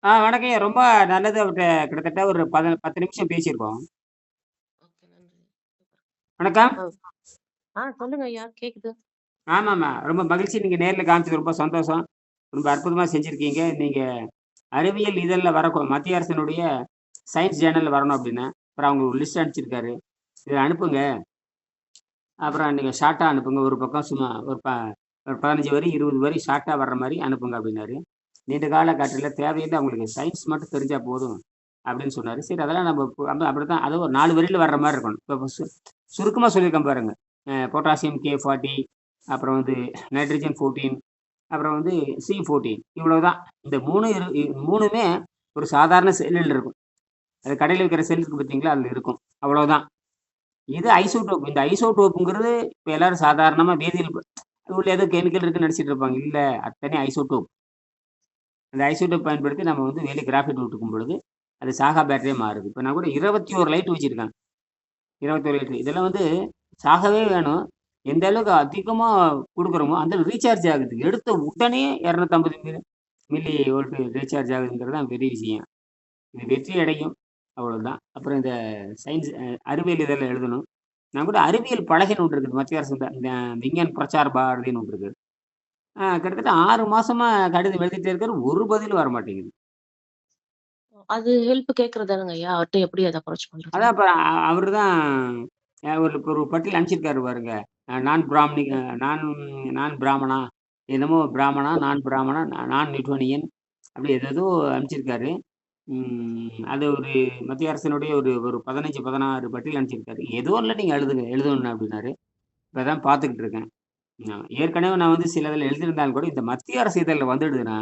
வணக்கம்யா. ரொம்ப நல்லது அவர்ட்ட கிட்டத்தட்ட ஒரு 10 நிமிஷம் பேசியிருக்கோம். ஓகே. நன்றி. சூப்பர். வணக்கம். ஆ. சொல்லுங்க ஐயா. கேக்குது. ஆமாமா. ரொம்ப மகிழ்ச்சி. நீங்க நேர்ல காமிச்சது ரொம்ப சந்தோஷம். ரொம்ப அற்புதமா செஞ்சிருக்கீங்க. நீங்க அறிவியல் இதழ்ல மத்திய அரசினுடைய சயன்ஸ் ஜேர்னல்ல வரணும் அப்டின்னேன். அப்புறம் அவங்க ஒரு லிஸ்ட் அனுப்பிச்சிருக்காரு. இத அனுப்புங்க. அப்புறம் நீங்க ஷார்ட்டா அனுப்புங்க. ஒரு பக்கம் சும்மா ஒரு 15 வரி, 20 வரி ஷார்ட்டா வர்ற மாரி அனுப்புங்க அப்டின்னாரு. நீண்ட கால கட்டுரையில தேவையில்ல அவங்களுக்கு சயன்ஸ் மட்டும் தெரிஞ்சா போதும் அப்படின்னு சொன்னாரு. சரி அதெல்லாம் நம்ம அப்படித்தான். அதுவும் ஒரு 4 வரியில வர்ற மாரி இருக்கணும். இப்ப சுருக்கமா சொல்லியிருக்கேன் பாருங்க. பொட்டாசியம் K40, அப்புறம் வந்து நைட்ரஜன் 14, அப்புறம் வந்து C14 இவ்வளவுதான். இந்த 3 3மே ஒரு சாதாரண செல்லுல இருக்கும். அது கடையில விக்கிற செல் இருக்கு பார்த்தீங்களா? அதுல இருக்கும். அவ்வளவுதான். இது ஐசோடோப். இந்த ஐசோடோப்ங்கிறது இப்ப எல்லாரும் சாதாரணமா வேதியியல் உள்ள ஏதோ கெமிக்கல் இருக்குன்னு நெனச்சுட்டு இருப்பாங்க. இல்ல அத்தனை ஐசோடோப். அந்த ஐசோடோப் பயன்படுத்தி நம்ம வந்து வெளிய கிராஃபைட் விட்டுருக்கும் பொழுது, அது சாகா பேட்டரியா மாறுது. இப்ப நான் கூட 21 லைட் வச்சிருக்கேன். 21 லைட். இதெல்லாம் வந்து சாகவே வேணும். எந்த அளவுக்கு அதிகமா குடுக்குறோமோ, அந்த அளவு ரீசார்ஜ் ஆகுது. எடுத்த உடனே 250 மில்லி வோல்ட் ரீசார்ஜ் ஆகுதுங்கிறது தான் பெரிய விஷயம். இது வெற்றி அடையும். அவ்வளவுதான். அப்புறம் இந்த சயின்ஸ் அறிவியல் இதழ்ல எழுதணும். நான் கூட அறிவியல் பலகைன்னு ஒன்று இருக்குது. மத்திய அரசு இந்த விஞ்ஞான் பிரச்சார் பாரதின்னு ஒன்று இருக்கு. கிட்டத்தட்ட 6 மாசமா கடிதம் எழுதிட்டே இருக்காரு. ஒரு பதிலும் வரமாட்டேங்குது. அது ஹெல்ப் கேட்கறது தானங்க ஐயா. அவர்ட்ட எப்படி அத அப்ரோச் பண்றது? அதான் இப்ப அவரு தான் ஒரு ஒரு பட்டியல் அனுப்பிச்சிருக்காரு பாருங்க. நான் பிராமணிக நான் நான் பிராமணா, என்னமோ பிராமணா, நான் பிராமணா, நான் நியூட்டோனியன் அப்படி ஏதேதோ அனுப்பிச்சிருக்காரு. அது ஒரு மத்திய அரசினுடைய ஒரு ஒரு 15, 16 பட்டியல் அனுப்பிச்சிருக்காரு. ஏதோ ஒண்ணுல நீங்க எழுதுங்க, எழுதணும் அப்படின்னாரு. இப்ப தான் பார்த்துக்கிட்டு இருக்கேன். ஏற்கனவே நான் வந்து சில இதில எழுதியிருந்தாலும் கூட, இந்த மத்திய அரசு இதழ்ல வந்துடுதுன்னா,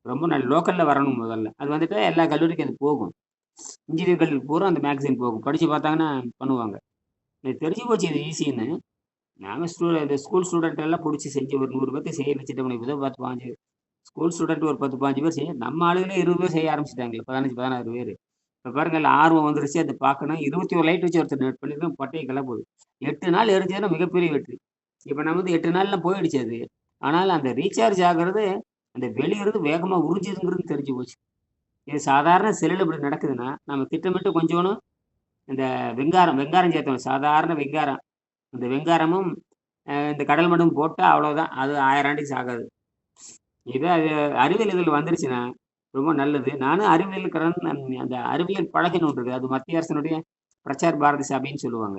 ரொம்ப லோக்கல்ல வரணும் முதல்ல. அது வந்துட்டா எல்லா கல்லூரிக்கும் அது போகும். இன்ஜினியர் கல்லூரி பூரா அந்த மேகசின் போகும். படிச்சு பார்த்தாங்கன்னா பண்ணுவாங்க. எனக்கு தெரிஞ்சு போச்சு இது ஈஸின்னு. நாங்க இந்த ஸ்கூல் ஸ்டூடண்ட் எல்லாம் புடிச்சு செஞ்சு ஒரு 100 பேத்த செய்ய வச்சுட்டோம்னு ஏதோ 10, 15 ஸ்கூல் ஸ்டூடண்ட் ஒரு 10, 15 பேர் செய்ய நம்ம ஆளுங்களே 20 பேர் செய்ய ஆரம்பிச்சுட்டாங்களே. 15, 16 பேரு. இப்ப பாருங்க எல்லாம் ஆர்வம் வந்துருச்சு. அத பார்க்கணும். 21 லைட் வச்சு ஒருத்தர் நோட் பண்ணியிருக்கோம். பட்டைய கிளப்புது. 8 நாள் எரிஞ்சதுன்னா மிகப்பெரிய வெற்றி. இப்ப நம்ம வந்து 8 நாள்ல போயிடுச்சு அது. ஆனாலும் அந்த ரீசார்ஜ் ஆகுறது, அந்த வெளியிருந்து வேகமா உறிஞ்சுதுங்கிறது தெரிஞ்சு போச்சு. இது சாதாரண செல்லுல இப்படி நடக்குதுன்னா, நம்ம திட்டமிட்டு கொஞ்சோணும் இந்த வெங்காரம் சேர்த்தணும். சாதாரண வெங்காரம். இந்த வெங்காரமும் இந்த கடல் மண்ணும் போட்டா அவ்வளவுதான். அது 1000 ஆண்டுக்கு ஆகாது. அது அறிவியல் இதழ் வந்துருச்சுன்னா, ரொம்ப நல்லது. நானும் அறிவியல்காரன். அந்த அறிவியல் பலகைன்னு ஒண்ணு இருக்கு. அது மத்திய அரசினுடைய பிரச்சார் பாரதி சபைன்னு சொல்லுவாங்க.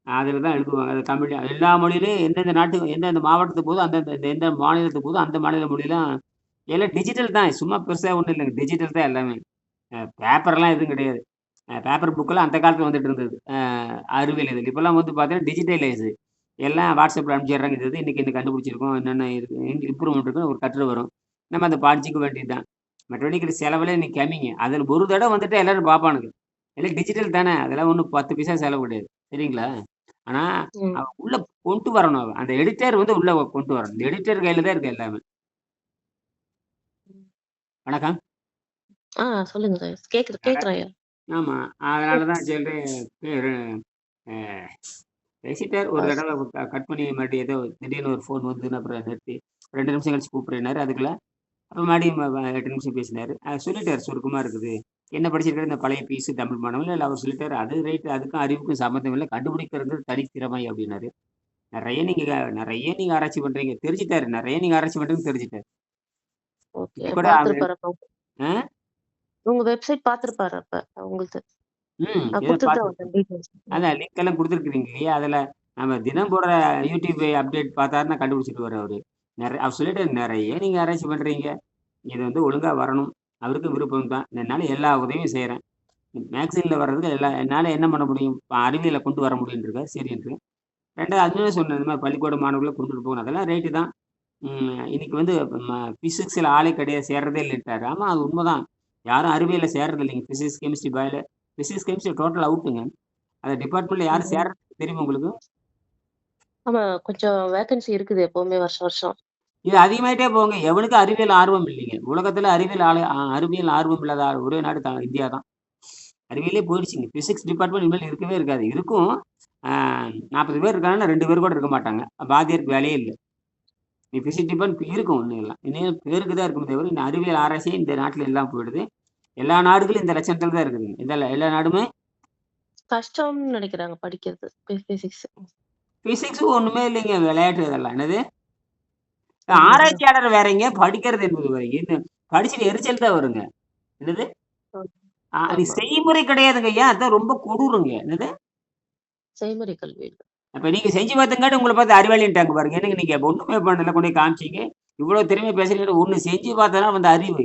அதுல தான் எழுதுவாங்க. அது தமிழ் எல்லா மொழியிலயும் எந்தெந்த நாட்டுக்கு எந்தெந்த மாவட்டத்துக்கு போகுதோ, எந்த மாநிலத்துக்கு போகுதோ, அந்த மாநில மொழிலாம் எல்லாம் டிஜிட்டல் தான். சும்மா பெருசா ஒண்ணும் இல்லங்க. டிஜிட்டல் தான் எல்லாமே. பேப்பர்லாம் எதுவும் கிடையாது. பேப்பர் புக்லாம் அந்த காலத்துல வந்துட்டு இருந்தது. அறிவியல் இதழ். இப்பலாம் வந்து பார்த்தீங்கன்னா, டிஜிட்டலைஸ். எல்லாம் WhatsAppல அனுப்பிச்சிடுறாங்க. இது இன்னைக்கு கண்டுபிடிச்சிருக்கோம். என்னென்ன இருக்கு இம்ப்ரூவ்மென்ட் இருக்குன்னு ஒரு கட்டுரை வரும். நம்ம அத படிச்சுக்க வேண்டியது தான். மற்றபடி செலவுலே இன்னைக்கு கம்மிங்க. அதுல ஒரு தடவ வந்துட்டா எல்லாரும் பார்ப்பானுங்க. எல்லாம் டிஜிட்டல் தானே. அதெல்லாம் ஒண்ணும் 10 பைசா செலவு கிடையாது. சரிங்களா? ஆனா, ம். அவன் உள்ள கொண்டு வரணும் அவன். அந்த எடிட்டர் வந்து உள்ள கொண்டு வரணும். இந்த எடிட்டர் கையில தான் இருக்கு எல்லாமே. ம். வணக்கம். சொல்லுங்க சார். கேட்கிறேன் ஐயா. ஆமா. அதனால தான் சொல்றேன். பேரு அ பேசிட்டாரு. ஒரு அ தடவ கட் பண்ணி மறுபடியும் ஏதோ திடீர்னு ஒரு ஃபோன் வந்ததுன்னு அப்புறம் நிறுத்தி 2 நிமிஷம் கழிச்சு கூப்பிடுறேன்னாரு. அதுக்குள்ள அப்புறம் மறுபடியும் 8 நிமிஷம் பேசினாரு. சொல்லிட்டாரு சுருக்கமா இருக்குது. என்ன படிச்சிருக்காரு இந்த பழைய பீஸு தமிழ் மாணவன். இல்ல அவர் சொல்லிட்டாரு. அது ரைட். அதுக்கும் அறிவுக்கும் சம்மந்தம் இல்ல. கண்டுபிடிக்கிறது தனித்திறமை அப்டின்னாரு. நெறைய நீங்க ஆராய்ச்சி பண்றீங்க. தெரிஞ்சுட்டாரு. நெறைய நீங்க ஆராய்ச்சி பண்றீங்கன்னு தெரிஞ்சுட்டாரு. ஓகே. இப்ப கூட அவரு பார்த்திருப்பாரு அப்போ. அ உங்க வெப்சைட் பார்த்திருப்பாரு அப்ப உங்களுது. நான் ஏதோ குடுத்துட்டு தான் பார்த்து வந்தேன் டீட்டெயில்ஸ். அதான் லிங்க் எல்லாம் குடுத்துருக்கிறீங்க இல்லையா? அதுல நம்ம தினம் போடுற YouTube அப்டேட் பார்த்தாருன்னா கண்டுபிடிச்சுருவாரு அவரு. அவர் சொல்லிட்டாரு, "நெறைய நீங்க ஆராய்ச்சி பண்றீங்க. இது வந்து ஒழுங்கா வரணும். அவருக்கும் விருப்பம் தான். என்னால எல்லா உதவியும் செய்றேன். மேகசின்ல வர்றதுக்கு என்னால என்ன பண்ண முடியும்? அறிவியல கொண்டு வர முடியும்ன்ருக்காரு. சரின்ட்டு. 2வது அதுவே சொன்னேன். இந்த மாரி பள்ளிக்கூட மாணவர்கள கொண்டுட்டு போகணும். அதெல்லாம் ரைட்டு தான். இன்னைக்கு வந்து பிசிக்ஸ்ல ஆளே கிடையாது. சேர்றதே இல்லன்ட்டாரு. ஆமா அது உண்மதான். யாரும் அறிவியல்ல சேர்றது இல்லைங்க. Physics, chemistry, physics, chemistry total அவுட்டுங்க. அந்த டிபார்ட்மெண்ட்ல யாரும் ம். சேர்றது தெரியுமா உங்களுக்கு? ஆமா. கொஞ்சம் வேக்கன்சி இருக்குது எப்பவுமே வருஷம் வருஷம். இது அதிகமாயிட்டே போகுங்க. எவனுக்கும் அறிவியல் ஆர்வம் இல்லைங்க. உலகத்துல அறிவியல் ஆர்வம் இல்லாத ஒரே நாடு இந்தியா தான். அறிவியலே போயிடுச்சுங்க. பிசிக்ஸ் டிபார்ட்மெண்ட் இனிமேல் இருக்கவே இருக்காது. இருக்கும். ஆ 40 பேர் இருக்காங்கன்னா 2 பேர் கூட இருக்க மாட்டாங்க. வாத்தியாருக்கு வேலையே இல்ல. நீ பிசிக்ஸ் டிபார்ட்மெண்ட் இருக்கும் இன்னும் எல்லாம். இன்னும் பேருக்கு தான் இருக்குமே தவிர, இந்த அறிவியல் ஆராய்ச்சியே இந்த நாட்டுல இல்லாம போயிடுது. எல்லா நாடுகளும் இந்த லட்சணத்துல தான் இருக்குதுங்க. எல்லா நாடுமே கஷ்டம்னு நினைக்கிறாங்க படிக்கிறது. பிசிக்ஸ். பிசிக்ஸ் ஒண்ணுமே இல்லைங்க. விளையாட்டு இதெல்லாம். என்னது? ம். ஆராய்ச்சியாளர் வேறங்க, படிக்கிறது என்பது வேறங்க. இது படிச்சுட்டு எரிச்சல் தான் வருங்க. என்னது? ம். அது ஆமா. செய்முறை கிடையாதுங்க ஐயா. அதான் ரொம்ப கொடூரங்க. என்னது? செய்முறை கல்வி. அப்ப நீங்க செஞ்சு பார்த்தங்காட்டி உங்கள பார்த்து அறிவாளின்ட்டாங்க பாருங்க. என்னங்க நீங்க ஒண்ணுமே பண்ணல கொண்டு போய் காமிச்சீங்க. இவ்வளோ திறமையா பேசுறீங்க. ஒண்ணு செஞ்சு பார்த்தா வந்த அறிவு.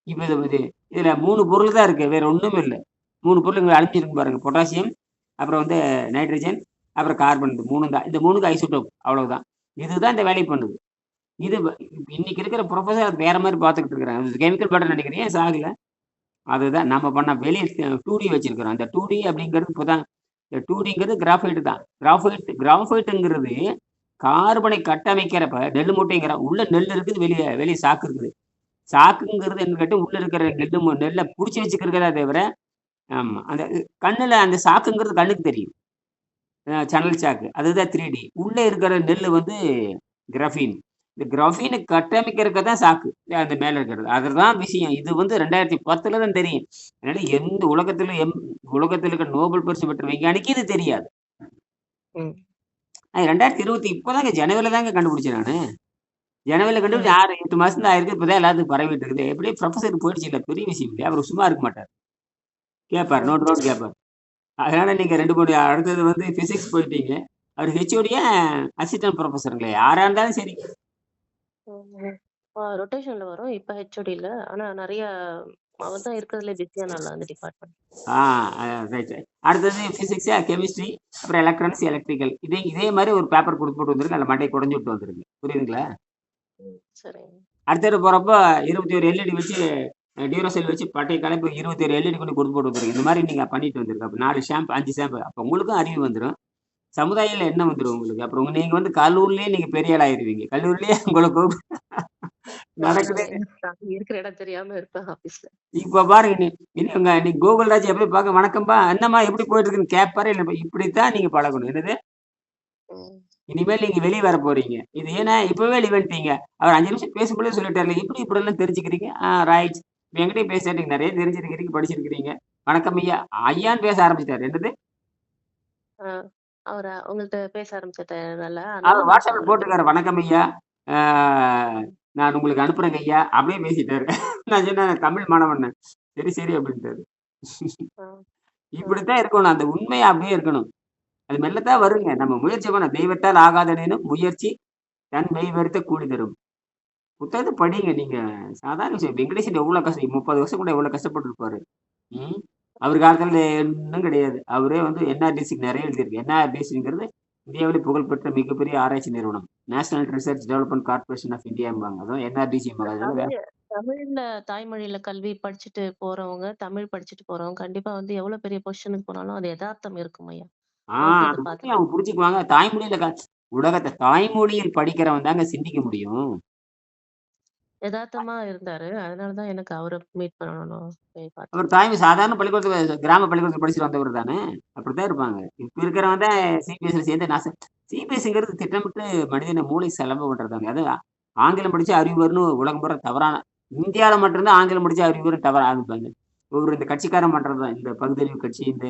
இப்ப இதுல 3 பொருள் தான் இருக்கு. வேற ஒண்ணுமே இல்ல. 3 பொருள் இங்க அழிஞ்சிருக்கு பாருங்க. பொட்டாசியம், அப்புறம் நைட்ரஜன், அப்புறம் கார்பன். இந்த 3 தான். இந்த 3க்கு ஐசோடோப் அவ்வளவுதான். இதுதான் இந்த வேலைய பண்ணுது. இது இன்னைக்கு இருக்கிற புரொஃபசர் அது வேற மாரி பார்த்துக்கிட்டு இருக்கிறாங்க. கெமிக்கல் பட்டன் நடிக்கிறேன். ஏன் சாகல? அதுதான் நம்ம பண்ண வெளிய 2டி வச்சிருக்கிறோம். அந்த 2டி அப்படிங்கிறது இப்பதான் இந்த 2டிங்கிறது கிராஃபைட் தான். கிராஃபைட்ங்கிறது கார்பனை கட்டமைக்கிறப்ப நெல்லு மூட்டைங்கிறோம். உள்ள நெல் இருக்குது. வெளிய வெளிய சாக்கு இருக்குது. சாக்குங்கிறது என்னன்னு கேட்டா, உள்ள இருக்கிற நெல்ல புடிச்சு வச்சுக்கிறதா தவிர ஆமா. அந்த கண்ணுல அந்த சாக்குங்கிறது கண்ணுக்கு தெரியும். சணல் சாக்கு. அதுதான் 3டி. உள்ள இருக்கிற நெல்லு கிராஃபீன். இந்த கிராஃபீன கட்டமைக்கிறதுக்கு தான் சாக்கு. அந்த மேல இருக்கிறது. அதுதான் விஷயம். இது 2010ல தான் தெரியும். அதனால எந்த உலகத்துல இருக்கிற நோபல் பரிசு பெற்ற விஞ்ஞானிக்கு இது தெரியாது. ம். 2020 இப்பதாங்க ஜனவரில தாங்க கண்டுபிடிச்சேன் நானு. ஜனவரில கண்டுபிடிச்சு ம். 6, 8 மாசம் தான் ஆயிருக்கு. இப்பதான் எல்லாத்துக்கும் பரவிட்டு இருக்குது. எப்படியும் புரொஃபசருக்கு போயிடுச்சுல்ல. பெரிய விஷயம் இல்லையா? அவரு சும்மா இருக்க மாட்டாரு. கேட்பாரு. ம். நோட்டு கேட்பாரு. அதனால நீங்க 2, 3 அடுத்தது பிசிக்ஸ் போயிட்டீங்க. அவரு ஹெச்ஓடியா, அசிஸ்டன்ட் புரொஃபசருங்களே யாரா இருந்தாலும் சரி. ம். ரொட்டேஷன்ல வரும். இப்ப ஹெச்ஓடில. ஆனா நெறைய அவர் தான் இருக்கிறதுலே பிஸியான ஆளு அந்த டிபார்ட்மெண்ட். ஆ ரைட். அடுத்தது பிசிக்ஸா, கெமிஸ்ட்ரி, அப்புறம் எலக்ட்ரானிக்ஸ், எலக்ட்ரிக்கல். இதே மாரி ஒரு பேப்பர் போட்டு வந்துருங்க. அதுல மண்டைய கொடைஞ்சு விட்டு வந்துருங்க. புரியுதுங்களா? ம். சரிங்க. அடுத்தது போறப்ப 21 எல்இடி வச்சு டியூராசெல் வச்சு பட்டைய கலப்பி 21 எல்இடி கொண்டு போட்டு வந்துருங்க. இந்த மாரி நீங்க பண்ணிட்டு வந்துருங்க. அப்ப 4 ஷாம்பு, 5 ஷாம்பு. அப்ப உங்களுக்கும் அறிவு வந்துரும். சமுதாயத்துல என்ன வந்துரும் உங்களுக்கு? அப்புறம் நீங்க கல்லூரிலேயே நீங்க பெரிய ஆள் ஆயிருவீங்க. கல்லூரிலேயே உங்கள நடக்குது. இருக்கிற இடம் தெரியாம இருப்பேன் ஆபீஸ்ல. இப்ப பாருங்க நீ கூகுள் ராஜ் எப்படி பார்க்க வணக்கம்பா, என்னம்மா எப்படி போயிட்டு இருக்குன்னு கேட்பாரு. இல்ல இப்படித்தான் நீங்க பழகணும். என்னது? ம். இனிமேல் நீங்க வெளிய வர போறீங்க. இது ஏன்னா இப்பவே வெளிய வந்துட்டீங்க. அவர் 5 நிமிஷம் பேசும்போதே சொல்லிட்டார்ல. இப்படிலாம் தெரிஞ்சுக்கிறீங்க? ரைட். என்கிட்டயும் பேச நீங்க நெறைய தெரிஞ்சிருக்கிறீங்க, படிச்சிருக்கிறீங்க. வணக்கம் ஐயா. ஐயான்னு பேச ஆரம்பிச்சுட்டாரு. என்னது? ஆ. அவர உங்கள்ட்ட பேச ஆரம்பிச்சுட்டனால நல்ல அவர் மனுஷன் WhatsAppல அவரு. போட்டுருக்காரு. வணக்கம் ஐயா. ஆ ம். நான் உங்களுக்கு அனுப்புறேங்க ஐயா. அப்படியே பேசிட்டாரு. நான் சொன்னேன் தமிழ் மாணவன்னு. சரி, சரி அப்படின்ட்டாரு. ஆ. ஆ. இப்படித்தான் இருக்கணும். அந்த உண்மையா அப்படியே இருக்கணும். அது மெல்லத்தான் வருங்க. நம்ம முயற்சி பண்ணணும். தெய்வத்தால் ஆகாதெனினும் முயற்சி தன் மெய் வருத்த கூலி தரும். புத்தகத்த படிங்க நீங்க. சாதாரண விஷயம். வெங்கடேசன் எவ்வளவு 30 வருஷம் கூட எவ்வளவு கஷ்டப்பட்டுருப்பாரு. ம். அவர் காலத்துல ஒண்ணும் கிடையாது. அவரே என்ஆர்டிசிக்கு நெறைய எழுதியிருக்கு. என்ஆர்டிசிங்கிறது இந்தியாவிலே புகழ்பெற்ற மிகப்பெரிய ஆராய்ச்சி நிறுவனம். National Research Development Corporation of இந்தியாம்பாங்க. அதான் என்ஆர்டிசிம்பாங்க. அதனால தமிழ் தமிழ்ல தாய்மொழியில கல்வி படிச்சுட்டு போறவங்க, தமிழ் படிச்சுட்டு போறவங்க கண்டிப்பா எவ்வளவு பெரிய பொசிஷனுக்கு போனாலும் அது எதார்த்தம் இருக்கும் ஐயா. ஆ வாழ்க்கையில அந்த உண்மைய அவங்க பார்த்துருக்கேன். புரிஞ்சுக்குவாங்க. தாய்மொழியில உலகத்த தாய்மொழியில் படிக்கிறவன் தாங்க சிந்திக்க முடியும். எதார்த்தமா இருந்தாரு. அதனால தான் எனக்கு அவர மீட் பண்ணணும்னு போய் அவர் பார்த்தேன். சாதாரண பள்ளிக்கூடத்துல கிராம பள்ளிக்கூடத்துல படிச்சுட்டு வந்தவர் தானே! அப்படித்தான் இருப்பாங்க. இப்ப இருக்கிறவன் தான் சிபிஎஸ்இல சேர்ந்து சிபிஎஸ்இங்கிறது திட்டமிட்டு மனிதன மூளை செலவு பண்றதாங்க. அது ஆங்கிலம் படிச்சா அறிவு வரும்னு உலகம் பூரா தவறான இந்தியால மட்டும் தான் ஆங்கிலம் படிச்சா அறிவு வரும்னு தவறா ஆரம்பிப்பாங்க. இந்த கட்சிக்காரன் பண்றது தான். இந்த பகுத்தறிவு கட்சி, இந்த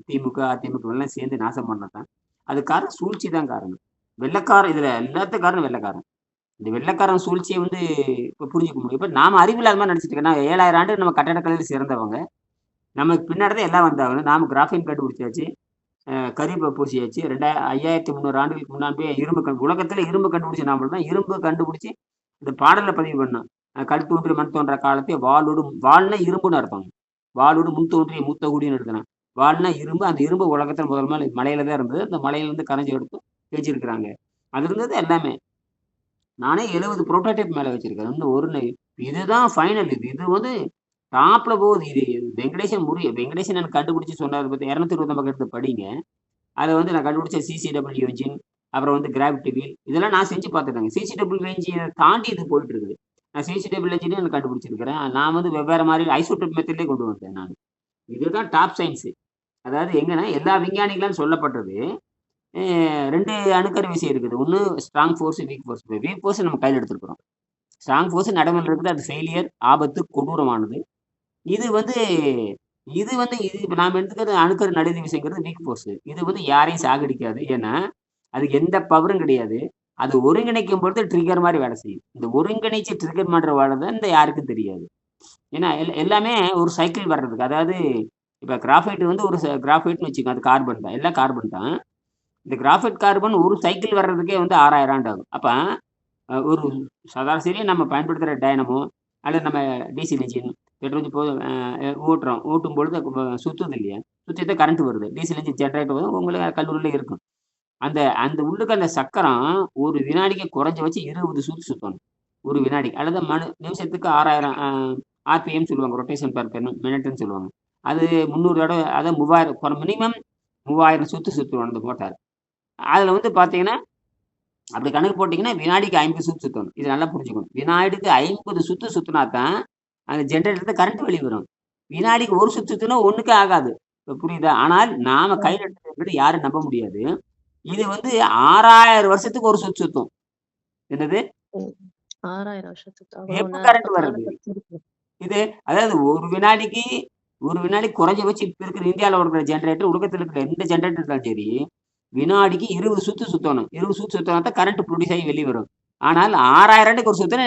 திமுக, அதிமுக எல்லாம் சேர்ந்து நாசம் பண்ணது தான். அதுக்கு காரணம் சூழ்ச்சி தான் காரணம். வெள்ளைக்காரன் இதுல எல்லாத்துக்கும் காரணம் வெள்ளைக்காரன். இந்த வெள்ளைக்காரன் சூழ்ச்சிய இப்ப புரிஞ்சுக்க முடியும். இப்ப நாம அறிவு இல்லாத மாரி நடிச்சுட்டு இருக்கோம். 7000 ஆண்டு நம்ம கட்டடக்கலையில சிறந்தவங்க. நமக்கு பின்னாடி தான் எல்லாம் வந்தாகணும். நாம கிராஃபின் கண்டுபிடிச்சாச்சு. கரிப்ப பூசியாச்சு. 5300 ஆண்டுகளுக்கு முன்னாடியே உலகத்துல இரும்பு கண்டுபிடிச்ச நாம தான். இரும்பு கண்டுபிடிச்சு இந்த பாடல்ல பதிவு பண்ணோம். கல் தோன்றி மண் தோன்றா காலத்தே வாள்னா இரும்புன்னு அர்த்தம். வாளோடு முன் தோன்றிய மூத்த குடின்னு எழுதுனேன். வாள்னா இரும்பு. அந்த இரும்பு உலகத்துல முதல் மலையில தான் இருந்தது. அந்த மலையிலிருந்து கரைஞ்சு எடுத்து தேய்ச்சிருக்கிறாங்க. அது இருந்தது எல்லாமே. நானே 70 புரோட்டோடைப் மேல வச்சிருக்கேன். இன்னும் ஒரு இதுதான் ஃபைனல் இது. இது டாப்ல போகுது. இது வெங்கடேசன் எனக்கு கண்டுபிடிச்சு சொன்னாரு 229 பக்கம் எடுத்து படிங்க. அத நான் கண்டுபிடிச்ச சிசிடபிள்யூ என்ஜின், அப்புறம் கிராவிட்டி வீல் இதெல்லாம் நான் செஞ்சு பார்த்துட்டேங்க. சிசிடபிள்யூ என்ஜின தாண்டி இது போயிட்டு இருக்குது. நான் சிசிடபிள் என்ஜின் நான் கண்டுபிடிச்சிருக்கிறேன். நான் வெவ்வேற மாரி ஐசோடோப் மெத்தட்லயே கொண்டு வந்தேன் நானு. இதுதான் டாப் சயன்ஸ். அதாவது எங்கன்னா எல்லா விஞ்ஞானிகளாலும் சொல்லப்பட்டது. 2 அணுக்கரு விசை இருக்குது. ஒண்ணு strong force, week force. Week force நம்ம கையில எடுத்துருக்கிறோம். ஸ்ட்ராங் ஃபோர்ஸ் நடைமுறையில இருக்குது. அது ஃபெயிலியர், ஆபத்து, கொடூரமானது. இது வந்து இது வந்து இது இப்ப நாம எடுத்துக்கிறது அணுக்கரு நடுநிலை விசைங்கிறது வீக் ஃபோர்ஸ். இது வந்து யாரையும் சாகடிக்காது. ஏன்னா, அதுக்கு எந்த பவரும் கிடையாது. அது ஒருங்கிணைக்கும் பொழுது ட்ரிகர் மாரி வேலை செய்யும். இந்த ஒருங்கிணைச்சு ட்ரிகர் பண்ற வேலை தான் இந்த யாருக்கும் தெரியாது. ஏன்னா எல்லாமே ஒரு சைக்கிள் வர்றதுக்கு. அதாவது இப்ப கிராஃபைட் வந்து ஒரு கிராஃபைட்ன்னு வச்சுக்கோங்க. அது கார்பன் தான். எல்லாம் கார்பன் தான். இந்த கிராஃபைட் கார்பன் ஒரு சைக்கிள் வர்றதுக்கே வந்து 6000 ஆண்டு ஆகும். அப்ப ஒரு சராசரியா நம்ம பயன்படுத்துற டைனமோ, அல்லது நம்ம டீசல் இன்ஜின் பெட்ரோல் போ ஓட்டுறோம். ஓட்டும் பொழுது சுத்துது இல்லையா? சுத்திட்டு கரண்ட் வருது. டீசல் இன்ஜின் ஜெனரேட்டர் வந்து உங்களுக்கு கல்லூரில இருக்கும். அந்த அந்த உள்ளுக்கு அந்த சக்கரம் ஒரு வினாடிக்கு குறைஞ்சபட்சம் 20 சுத்து சுத்தணும். ஒரு வினாடிக்கு. அல்லது நிமிஷத்துக்கு 6000 ஆர்பிஎம் சொல்லுவாங்க. ரொட்டேஷன் பெர் மினிட்ன்னு சொல்லுவாங்க. அது 300 தடவ அதான் 3000 மினிமம் 3000 சுத்து சுத்தணும் அந்த மோட்டார். அதுல வந்து பார்த்தீங்கன்னா, அப்படி கணக்கு போட்டீங்கன்னா, வினாடிக்கு 50 சுத்து சுத்தணும். இது நல்லா புரிஞ்சுக்கணும். வினாடிக்கு 50 சுத்து சுத்துனா தான், அந்த ஜெனரேட்டர்லருந்து கரண்ட் வெளிய வரும். வினாடிக்கு 1 சுத்து சுத்துனா ஒண்ணுக்கே ஆகாது. இப்ப புரியுதா? ஆனால் நாம கையில எடுத்துட்டு யாரும் நம்ப முடியாது. இது வந்து 6000 வருஷத்துக்கு ஒரு சுத்து சுத்தும். என்னது? 6000 வருஷத்துக்கு அவ்வளோ எப்ப கரண்ட் அப்ப வருது? காலகட்டம் இருக்கு. இது அதாவது ஒரு வினாடிக்கு குறைஞ்சபட்சம் இப்ப இருக்கிற இந்தியால இருக்கிற ஜெனரேட்டர், உலகத்துல இருக்கிற எந்த ஜெனரேட்டர் இருந்தாலும் சரி, வினாடிக்கு 20 சுத்து சுத்தணும். 20 சுத்து சுத்தினா தான் கரண்ட் புரொடியூஸ் ஆகி வெளிய வரும். ஆனால் 6000க்கு ஒரு சுத்துனா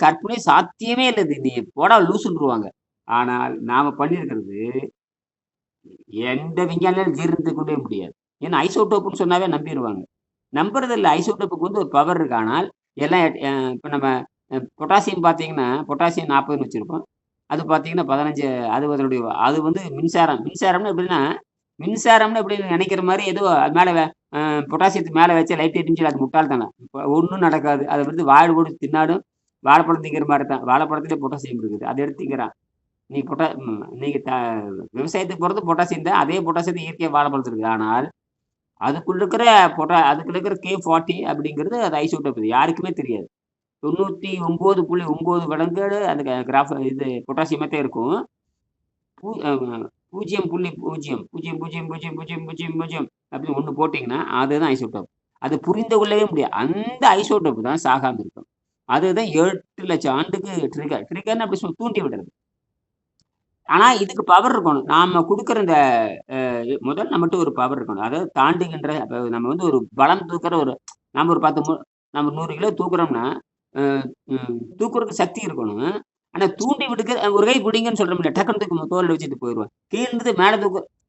கற்பனை சாத்தியமே இல்ல இது. நீ போடா லூசுன்றுவாங்க. ஆனால் நாம பண்ணியிருக்கிறது எந்த விஞ்ஞானியாலும் ஜீரணித்துக் முடியாது. ஏன்னா ஐசோடோப்ன்னு சொன்னாவே நம்பிருவாங்க. நம்புறதில்ல. ஐசோடோப்புக்கு வந்து ஒரு பவர் இருக்கு. ஆனால் எல்லாம் இப்ப நம்ம பொட்டாசியம் பார்த்தீங்கன்னா, பொட்டாசியம் 40ன்னு வச்சிருப்போம். அது பார்த்தீங்கன்னா 15 அது வந்து மின்சாரம். மின்சாரம்னா எப்படின்னு நெனைக்கிற மாரி ஏதோ அது மேல பொட்டாசியத்துக்கு மேல வச்சா லைட் எரிஞ்சுரும். அது முட்டாள்தனம். ஒண்ணும் நடக்காது. அத வந்து வாயில போட்டு தின்னாலும் வாழைப்பழம் திங்கிற மாரி தான். வாழைப்பழத்திலே பொட்டாசியம் இருக்குது. அத எடுத்து திங்கிறான். நீ பொட்டா ம் நீங்க விவசாயத்துக்கு போறது பொட்டாசியம் தான். அதே பொட்டாசியத்த இயற்கையா வாழைப்பழத்துல இருக்குது. ஆனால் அதுக்குள்ள இருக்கிற K40 அப்படிங்கிறது அது ஐசோடோப். இது யாருக்குமே தெரியாது. 99.9 மடங்கு அந்த இது பொட்டாசியமா தான் இருக்கும். பூ அ 0.0 0.000000 அப்படின்னு 1 போட்டீங்கன்னா, அதுதான் ஐசோடோப். அது புரிந்து கொள்ளவே முடியாது. அந்த ஐசோடோப் தான் சாகாம இருக்கும். அதுதான் 8,00,000 ஆண்டுக்கு ட்ரிகர்ன்னு அப்படி தூண்டி விடுறது. ஆனா இதுக்கு பவர் இருக்கணும். நாம குடுக்குற இந்த முதல் நம்மட்ட ஒரு பவர் இருக்கணும். அதாவது தாண்டுகின்ற அப்ப நம்ம வந்து ஒரு பளம் தூக்குற நம்ம ஒரு 10 நம்ம 100 கிலோ தூக்குறோம்னா, அ தூக்குறதுக்கு சக்தி இருக்கணும். ஆனா தூண்டி விடுக்க ஒரு கை பிடிங்கன்னு சொல்றோம்ல, டக்குனு தூக்கி தோள்ல வச்சுட்டு போயிருவோம். கீழ இருந்து மேல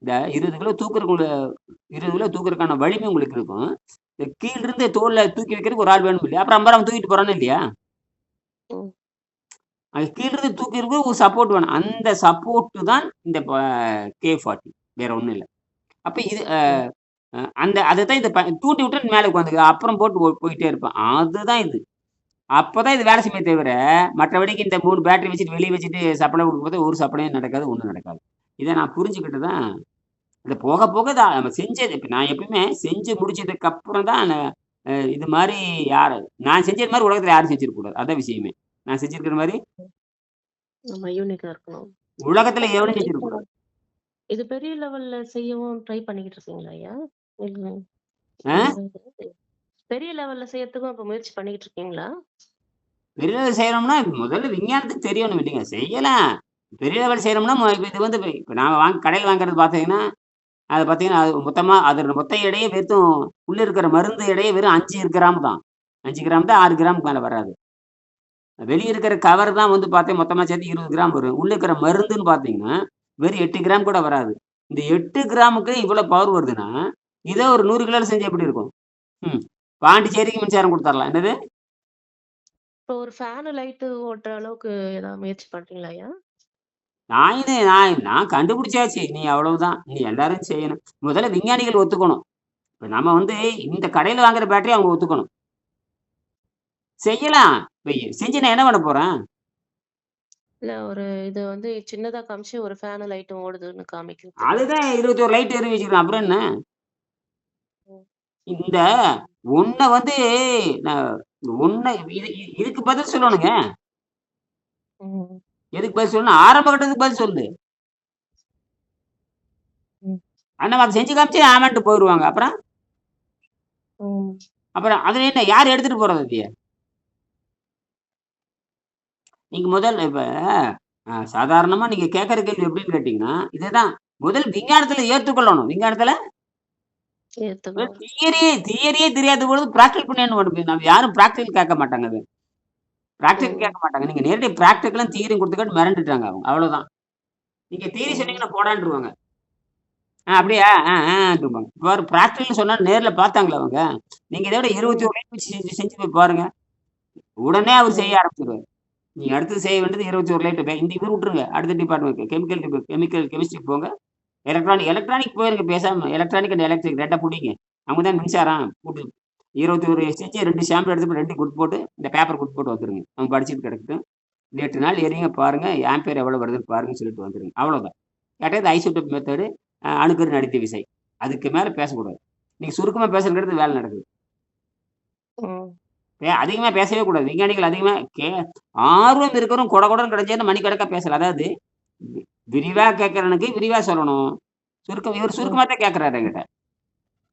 இந்த 20 கிலோ 20 கிலோ தூக்குறதுக்கான வலிமை உங்களுக்கு இருக்கும். இந்த கீழ இருந்து தோள்ல தூக்கி வைக்கிறதுக்கு ஒரு ஆள் வேணும் இல்லையா? அப்புறம் அம்பராம தூக்கிட்டு போறானா இல்லையா? ம். அது கீழ இருந்து தூக்கி இருக்க ஒரு சப்போர்ட் வேணும். அந்த சப்போர்ட் தான் இந்த K40 வேற ஒண்ணும் இல்ல. அப்ப இது ம். அதத்தான் தூண்டி விட்டு மேல உட்காந்துக்குது. அப்புறம் போட்டு போயிட்டே இருப்பான். அதுதான் இது. அப்பதான் இது வேலை செய்யுமே தவிர, மற்றபடிக்கு இந்த 3 பேட்டரி வச்சுட்டு வெளிய வச்சுட்டு சப்ளை குடுக்கும்போது ஒரு சப்ளையும் நடக்காது, ஒண்ணும் நடக்காது. இத நான் புரிஞ்சுக்கிட்டு தான் இத போக போக நம்ம செஞ்சது இப்ப நான் எப்பயுமே செஞ்சு முடிச்சதுக்கு அப்புறம் தான் இது மாரி நான் செஞ்சது மாரி உலகத்துல யாரும் செஞ்சிருக்க கூடாது. அதான் விஷயமே. நான் செஞ்சிருக்கிற மாரி ஆமா யூனிக்கா இருக்கணும். உலகத்துல எவனும் செஞ்சிருக்க இப்போ கூடாது. இது பெரிய லெவல்ல செய்யவும் ட்ரை பண்ணிக்கிட்டு இருக்கீங்களா ஐயா? இல்ல ஆ? இந்த இது பெரிய லெவல்ல செய்யறதுக்கும் இப்ப முயற்சி பண்ணிக்கிட்டு இருக்கீங்களா? பெரிய லெவல் செய்யணும்னா முதல்ல விஞ்ஞானத்துக்கு தெரியணும் இல்லைங்க. செய்யலாம். பெரிய லெவல் செய்யணும்னா இப்ப இது வந்து இப்ப நான் கடையில வாங்குறது பார்த்தீங்கன்னா, அது பார்த்தீங்கன்னா, அது மொத்தமா அதோட மொத்த எடையே உள்ள இருக்கிற மருந்து எடையே வெறும் 5 கிராம் தான். 5 கிராம் தான் 6 கிராமுக்கு மேல வராது. வெளிய இருக்கிற கவர் தான் வந்து மொத்தமா சேர்த்து 20 கிராம் வரும். உள்ள இருக்கிற மருந்துன்னு பார்த்தீங்கன்னா, வெறும் 8 கிராம் கூட வராது. இந்த 8 கிராமுக்கு இவ்வளோ பவர் வருதுன்னா, இதே ஒரு 100 கிலோல செஞ்சா எப்படி இருக்கும்? ம். பாண்டிச்சேரிக்கு மின்சாரம் குடுத்துரலாம். என்னது? இப்போ ஒரு ஃபேனு, லைட்டு ஓட்டுற அளவுக்கு ஏதாவது முயற்சி பண்றீங்களா ஐயா? நான் கண்டுபிடிச்சாச்சு. நீ அவ்வளவுதான். நீ எல்லாரும் செய்யணும். முதல்ல விஞ்ஞானிகள் ஒத்துக்கணும். இப்ப நம்ம வந்து இந்த கடையில வாங்குற பேட்டரிய அவங்க ஒத்துக்கணும். செய்யலாம். இப்ப செஞ்சு நான் என்ன பண்ண போறேன்? இல்ல ஒரு இது வந்து சின்னதா காமிச்சு ஒரு ஃபேனும், லைட்டும் ஓடுதுன்னு காமிக்கிறதுக்கு. அதுதான் 21 லைட் எரிஞ்சு வச்சுருக்கேன். அப்புறம் என்ன? ம். இந்த ஒண்ண வந்து நான் ஒண்ண இதுக்கு பதில் சொல்லணுங்க. ம். எதுக்கு பதில் சொல்லணும்? ஆரம்ப கட்டத்துக்கு பதில் சொல்லு. ம். நம்ம அத செஞ்சு காமிச்சு ஆமான்ட்டு போயிருவாங்க. அப்புறம் ம். அப்புறம் அதுல என்ன யார் எடுத்துட்டு போறது அதைய? நீங்க முதல்ல இப்ப சாதாரணமா நீங்க கேட்கிற கேள்வி எப்படின்னு கேட்டீங்கன்னா, இதுதான் முதல் விஞ்ஞானத்துல ஏற்றுக்கொள்ளணும். விஞ்ஞானத்துல ஏத்துக்கணும். தியரியே தெரியாத பொழுது பிராக்டிகல் பண்ணி என்ன பண்ண முடியும்? நம்ம யாரும் பிராக்டிகல் கேட்க மாட்டாங்க அது. பிராக்டிகல் ம். கேட்க மாட்டாங்க. நீங்க நேரடியா பிராக்டிகலும் தியரியும் குடுத்துக்காட்டி மிரண்டுட்டாங்க அவங்க. அவ்வளவுதான். நீங்க தியரி ம். சொன்னீங்கன்னா போடான்ருவாங்க. அப்படியா? ஆன்றுவாங்க. பாரு பிராக்டிகல்னு சொன்னா நேர்ல பார்த்தாங்களா அவங்க? நீங்க இதோட ம். 21 லைன் வச்சு செஞ்சு செஞ்சு போய் பாருங்க. உடனே அவர் ம். செய்ய ஆரம்பிச்சுருவாரு. நீங்க அடுத்து செய்ய வேண்டியது 21 லைன் இந்த இவர விட்டுருங்க. அடுத்த டிபார்ட்மெண்ட் கெமிக்கல் கெமிஸ்ட்ரி போங்க. எலக்ட்ரானிக் போயிருங்க பேசாம. எலக்ட்ரானிக் அண்ட் எலக்ட்ரிக் 2 புடிங்க. அவங்க தான் மின்சாரம் கூட்டு 21 செஞ்சு 2 சாம்பிள் எடுத்து 2 குடுத்து போட்டு, இந்த பேப்பர் குடுத்து போட்டு வந்துருங்க. அவன் படிச்சுட்டு கிடக்கட்டும். இந்த 8 நாள் எறிங்க பாருங்க. ஆம்பியர் எவ்வளோ வருதுன்னு பாருங்கன்னு சொல்லிட்டு வந்துருங்க. அவ்வளோதான். கேட்டா இந்த ஐசோடோப் மெத்தடு, அணுக்கரு நடித்த விசை. அதுக்கு மேல பேசக்கூடாது. நீங்க சுருக்கமா பேசுறதுங்கிறது வேலை நடக்குது. ம். அதிகமா பேசவே கூடாது. விஞ்ஞானிகள் அதிகமா ஆர்வம் இருக்கிறவன் கொட கொடன்னு கிடைச்சேன்னு மணிக்கணக்கா பேசலாம். அதாவது விரிவா கேட்கிறவனுக்கு விரிவா சொல்லணும். இவரு ம். சுருக்கமா தான் கேட்கிறாரு என்கிட்ட.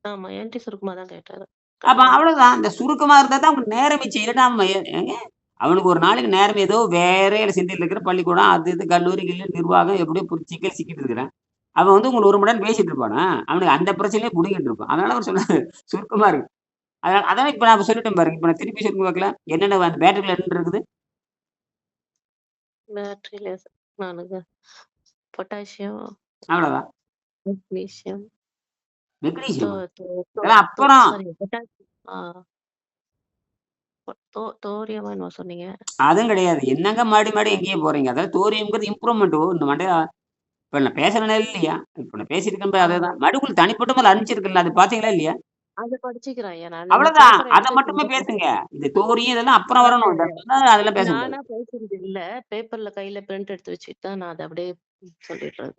ஆமா. என்ட்டயும் சுருக்கமா தான் கேட்டாரு. அப்ப கண்டிப்பா. அவ்வளவுதான். இந்த சுருக்கமா இருந்தா தான் அவனுக்கு நேரம் மிச்சம். இல்லன்னா அவன் ஏங்க அவனுக்கு ஒரு நாளைக்கு நேரம் ஏதோ வேற சிந்தையில இருக்கிற பள்ளிக்கூடம், அது இது கல்லூரி, நிர்வாகம் எப்படியோ சிக்கல் சிக்கிட்டு இருக்கிறான். அவன் வந்து உங்களுக்கு 1 மணி நேரம் பேசிட்டு இருப்பானா? அவனுக்கு அந்த பிரச்சனையிலே புடுங்கிட்டு இருப்பான். அதனால அவர் சொன்னாரு சுருக்கமா இருக்கு. அதான் இப்ப நான் சொல்லிட்டேன் பாருங்க. இப்ப நான் திருப்பி சொல்லுங்க பார்க்கலாம். என்னென்ன அந்த பேட்டரில என்னென்ன இருக்குது? பேட்டரியில நானுங்க பொட்டாசியம், அவ்வளவுதான். மெக்னீசியம், தோ மெக்னீசியமா? தோ தோ இதெல்லாம் தோ அப்புறம். Sorry potassium. தோரியமா என்னமோ சொன்னீங்க? அதுவும் கிடையாது. என்னங்க மாடி மாடி எங்கேயோ போறீங்க? அதாவது தோரியம்ங்கிறது இம்ப்ரூவ்மெண்ட். இந்த மண்டைய இப்ப நான் பேசுறேனா இல்லையா? இப்ப நான் பேசியிருக்கேன் ஆமா. அதேதான். மடுக்குள்ள தனிப்பட்ட முறையில அனுப்பிச்சிருக்கேன்ல. அது பார்த்தீங்களா இல்லையா? அத படிச்சுக்கிறேன் ஐயா. நானு நான் அவ்வளவுதான். பேப்பர அத எடுத்து மட்டுமே வச்சிருந்தேன். பேசுங்க. இந்த தோரியம் இதெல்லாம் அப்புறம் நானு வரணும். அதெல்லாம் பேசக்கூடாது. நானா பேசுறது இல்ல. பேப்பர்ல கையில பிரிண்ட் எடுத்து வச்சுட்டு தான் நான் அத அப்படியே சொல்லிடுறது.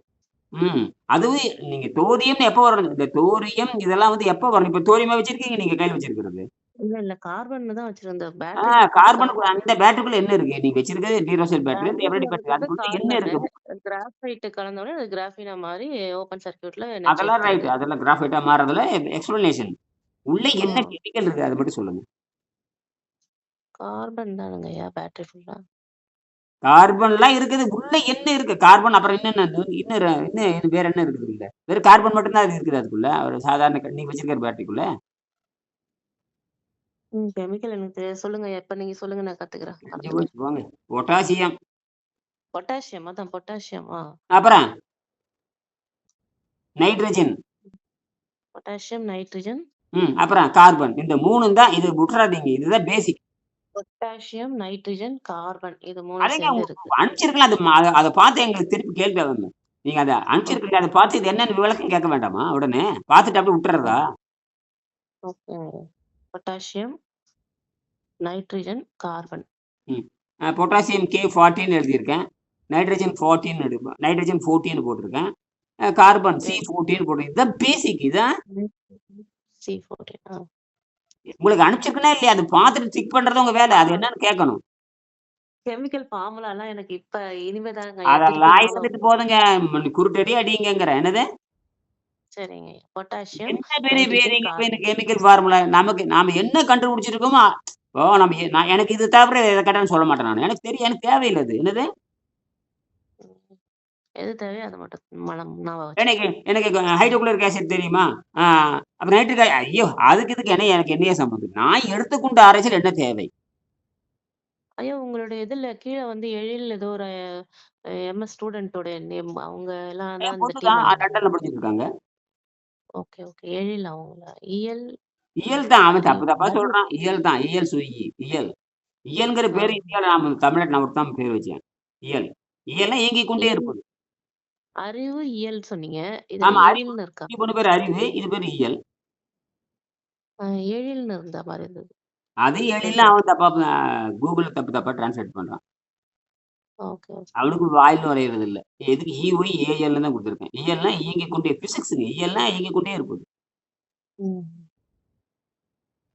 ம். அதுவும் நீங்க தோரியம்னு எப்ப வரணும்? இந்த தோரியம் இதெல்லாம் வந்து எப்ப வரணும்? இப்ப தோரியமா வச்சிருக்கீங்க நீங்க கையில வச்சிருக்கிறது. இல்ல, இல்ல கார்பன்ல தான் வச்சிருந்தேன். ஆ பேட்டரி சர்க்யூட் கார்பனுக்கு கார்பன். அந்த பேட்டரிக்குள்ள என்ன இருக்கு? நீங்க வச்சிருக்கிறது டீரோசெல் பேட்டரி. இந்த எவரடி பேட்டரியில பேட்டரி. இருக்கிறது அதுக்குள்ள என்ன கார்பனு. இருக்கு? கிராஃபைட் கலந்த உடனே அது கிராஃபீனா மாறி ஓப்பன் சர்க்யூட்ல அதெல்லாம் எனர்ஜைஸ் ரைட். தருது. அதெல்லாம் கிராஃபைட்டா மாறுறதுல எக்ஸ்ப்ளனேஷன். உள்ள என்ன ம். கெமிக்கல் இருக்கு? அத மட்டும் சொல்லுங்க. கார்பன் தானுங்கய்யா பேட்டரி ஃபுல்லா. கார்பன்லாம் இருக்குது. உள்ள என்ன இருக்கு? கார்பன் அப்புறம் என்னென்ன இன்னும் வேற என்ன இருக்குது உள்ள? வெறும் கார்பன் மட்டும் தான் அது இருக்குது அதுக்குள்ள. ஒரு சாதாரண நீங்க வச்சிருக்கிற பேட்டரிக்குள்ள. கெமிக்கல் எனக்கு தெரியாது. சொல்லுங்கய்யா. இப்ப நீங்க சொல்லுங்க நான் கத்துக்கிறேன். தெரிஞ்சு மறந்துட்டேன். போச்சு போங்க. பொட்டாசியம். பொட்டாசியம் அதான் பொட்டாசியம். அப்புறம் நைட்ரஜன். பொட்டாசியம், நைட்ரஜன், அப்புறம் கார்பன். இந்த 3ம் தான் இது விட்றாதீங்க. இதுதான் பேசிக். பொட்டாசியம், நைட்ரஜன், கார்பன் இது 3ம் அதேங்க சேர்ந்து இருக்கு. அனுப்பிச்சிருக்கலாம். அத பார்த்து எங்களுக்கு திருப்பி கேள்வி வரணும். நீங்க அத ஓகே. அனுப்பிச்சிருக்கீங்க. அத பார்த்து இது என்னன்னு விளக்கம் கேட்க வேண்டாமா உடனே? பார்த்துட்டு அப்படியே விட்டுறதா? ஓகே. Potassium, nitrogen, carbon. ம். பொட்டாசியம் K14 எழுதியிருக்கேன். நைட்ரஜன் 14 நைட்ரஜன் 14 போட்டிருக்கேன். Carbon okay. C14 போட்டிருக்கேன். இதுதான் பேசிக். இதான் C14 உங்களுக்கு அனுப்பிச்சிருக்கனா இல்லையா? அது பார்த்துட்டு டிக் பண்றது உங்க வேலை. அது என்னன்னு கேட்கணும். கெமிக்கல் ஃபார்முலாலாம் எனக்கு இப்ப இனிமே தாங்கய்யா திருப்பி அதெல்லாம் நானும் இருந்துட்டு போதுங்க. குருட்டடி அடிங்கங்கிறேன். என்னது? சரிங்க. பொட்டாசியம், என்ன பெரிய நைட்ரஜன், பேருங்க இப்ப இந்த கார்பன். Chemical formula. நாம என்ன கண்டுபிடிச்சிருக்கோமோ, இப்போ நம்ம எனக்கு இது தவிர எத கேட்டாலும் சொல்ல மாட்டேன் நானு. எனக்கு தேவையில்ல அது. என்னது? ம். எது தேவையோ அத மட்டும் ஞாபகம் வச்சுக்கிறேன். எனக்கு எனக்கு ஹைட்ரோகுளோரிக் ஆசிட் தெரியுமா? ஆ அப்ப ஐயோ! அதுக்கு இதுக்கு எனக்கு என்னைய சம்மந்தம்? நான் எடுத்துக்கொண்ட ஆராய்ச்சியில என்ன தேவை? ஐயா உங்களுடைய இதுல கீழ வந்து எழில் ஏதோ ஒரு எம்எஸ் ஸ்டூடெண்ட்டோட நேம் அவங்க எல்லாம் தான் இந்த பொதுதான் டீம்ல லண்டன்ல இருந்தாங்க. படிச்சுட்டு இருக்காங்க. Okay, okay. எழில் அவங்களா? இயல் இயல் தான். அவன் இ தப்பு தப்பா அறிவு சொல்றான். இயல் தான். இயல் சுயி. இயல். இயல்ங்கிற ஆ பேரு இந்தியால நாம தமிழ்நாட்டுல நான் ஒருத்தன் பேர் வச்சேன். இயல். இயல்னா இயங்கிக் கொண்டே இயல் இருப்பது. அறிவு, இயல் சொன்னீங்க. இதுல ஆமா அறிவு. எழில்னு இருக்கா? இது பொண்ணு பேரு அறிவு. இது பேரு இயல். எழில்னு இருந்த மாரி இருந்தது. அது சரி, எழில்னு சரி. அவன் தப்பா கூகுள்ல தப்பு தப்பா டிரான்ஸ்லேட் பண்றான். Okay, okay. அவனுக்கு வாயில் நுழையிறது இல்ல. எதுக்கு EOI, ALன்னு தான் குடுத்துருக்கேன். இயல்னா இயங்கிக் கொண்டே பிசிக்ஸ்ங்க. இயல்னா இயங்கிக் கொண்டே இருப்பது. ம்.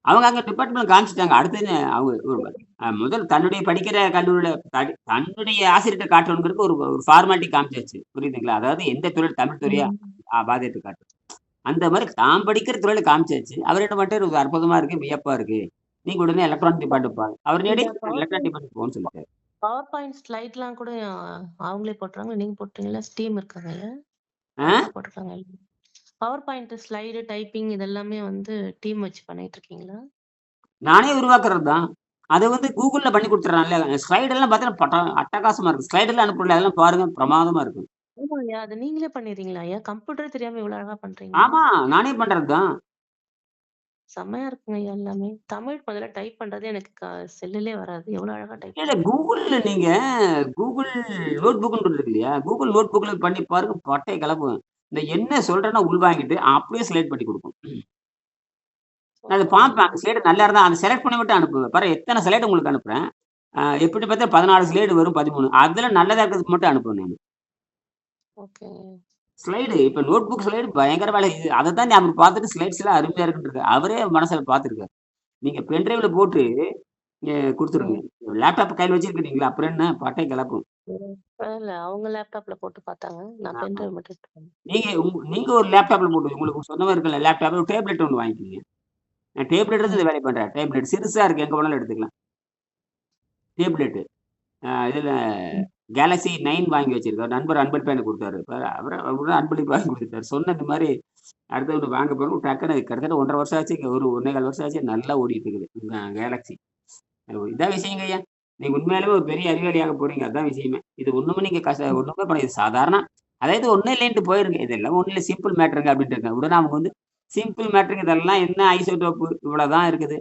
அவங்க அங்க டிபார்ட்மெண்ட்ல காமிச்சுட்டாங்க. அடுத்தது அவங்க ஒரு முதல் தன்னுடைய படிக்கிற கல்லூரியில தன்னுடைய ஆசிரியர்ட்ட காட்டணுங்கிறதுக்கு ஒரு ஒரு ஃபார்மாலிட்டி காமிச்சாச்சு. புரியுதுங்களா? அதாவது எந்த துறை தமிழ் துறையா ம். பாதிட்டு காட்டு. அந்த மாரி தான் படிக்கிற துறையில காமிச்சாச்சு. அவர் என்ன பண்ணிட்டாரு, "இது அற்புதமா இருக்கு, வியப்பா இருக்கு. நீங்க உடனே எலக்ட்ரானிக் டிபார்ட்மெண்ட் பாருங்க." அவர் இந்த நேரடியா பவர் எலக்ட்ரானிக் டிபார்ட்மெண்ட் போன்னு சொல்லிட்டாரு. பவர் பாயிண்ட் ஸ்லைட்லாம் கூட அவங்களே போட்டுறாங்களா? நீங்க போட்டீங்களா? டீம் இருக்காங்கல்ல? ஆ? அவங்க போட்டுருக்காங்க. பவர் பாயிண்ட் ஸ்லைடு, டைப்பிங் இதெல்லாமே வந்து டீம் வச்சு பண்ணிட்டு இருக்கீங்களா? நானே உருவாக்குறது தான். அது வந்து கூகுள்ல பண்ணி குடுத்துடுறான்ல. ஸ்லைடு எல்லாம் பார்த்தீங்கன்னா அட்டகாசமா இருக்கு. ஸ்லைடு எல்லாம் அனுப்புறேன்ல அதெல்லாம் பாருங்க பிரமாதமா இருக்கு. ஆமாய்யா. அத நீங்களே பண்ணிடுறீங்களாய்யா? கம்ப்யூட்டரே தெரியாம இவ்வளோ அழகா பண்றீங்க. ஆமா, நானே பண்றது தான். செம்மையா இருக்குங்கய்யா எல்லாமே. தமிழ் முதல்ல டைப் பண்றதே எனக்கு செல்லுலே வராது. எவ்வளோ அழகா டைப் இல்ல பண்றீங்க. கூகுள்ல நீங்க கூகுள் நோட் புக்ன்னு இருக்கு இல்லையா? கூகுள் நோட் புக்ல பண்ணி பாருங்க பட்டைய கெளப்பும். இந்த என்ன சொல்றேன்னா உள்வாங்கிட்டு அப்படியே ஸ்லைட் பண்ணி குடுக்கும். நான் அத பார்ப்பேன். சூப்பருங்கய்யா. அந்த ஸ்லைடு நல்லா இருந்தா அந்த செலக்ட் பண்ணி மட்டும் அனுப்புவேன். பாரு எத்தன ஸ்லைடு உங்களுக்கு அனுப்புறேன். எப்படி பார்த்தா 14 ஸ்லைடு வரும் 13. அதுல நல்லதா இருக்கிறதுக்கு மட்டும் அனுப்புவேன் நானு. ஓகேங்க. ஸ்லைடு இப்ப நோட் புக் ஸ்லைடு பயங்கர வேலை. இது அதத்தான் அவரு பார்த்துட்டு ஸ்லைட்ஸ்லாம் அருமையா இருக்குன்றாரு. அவரே மனசுல பார்த்துருக்காரு. நீங்க பென் டிரைவ்ல போட்டு குடுத்துருங்க. ம். லேப்டாப் கையில வச்சிருக்கிறீங்களா? அப்புறம் என்ன பட்டை கெளப்பும். ம். இல்ல அவங்க லேப்டாப்ல போட்டு பார்த்தாங்க. நான் பென் ஆமா. டிரைவ் மட்டும் எடுத்துட்டு வந்தேன். நீங்க ஒரு லேப்டாப்ல போட்டு உங்களுக்கு சொந்தமா இருக்குல்ல லேப்டாப் ஒரு டேப்லெட் ஒண்ணு வாங்கிக்கங்க. நான் டேப்லெட் எடுத்து ம். இந்த வேலைய பண்றேன். டேப்லெட் சிறுசா இருக்கு. எங்க வேணாலும் எடுத்துக்கலாம். டேப்லெட். இதுல ம். கேலக்ஸி 9 வாங்கி வச்சிருக்கேன். நண்பர் அன்பளிப்பா எனக்கு குடுத்தாரு. அவரு அன்பளிப்பா வாங்கி குடுத்துட்டாரு. சொன்னேன் இந்த மாரி அடுத்து ஒண்ணு வாங்க போறோம். டக்குனு கிட்டத்தட்ட 1 1/2 வருஷம் ஆச்சு. ஒரு 1 1/4 வருஷம் ஆச்சு. நல்லா ஓடிட்டு இருக்குது. கேலக்ஸி. இதான் விஷயங்கய்யா. நீங்க உண்மையாலுமே ஒரு பெரிய அறிவாளியாக போறீங்க. அதான் விஷயமே. இது ஒண்ணுமே நீங்க ம். ஒண்ணுமே பண்ண இது சாதாரண அதாவது ஒண்ணும் இல்லைன்ட்டு போயிருங்க. இதெல்லாம் ஒண்ணும் இல்ல சிம்பிள் மேட்டருங்க அப்டின்ட்டு இருக்காங்க. உடனே அவங்க வந்து சிம்பிள் மேட்டருங்க இதெல்லாம் என்ன ஐசோடோப்பு இவ்வளவுதான் இருக்குது.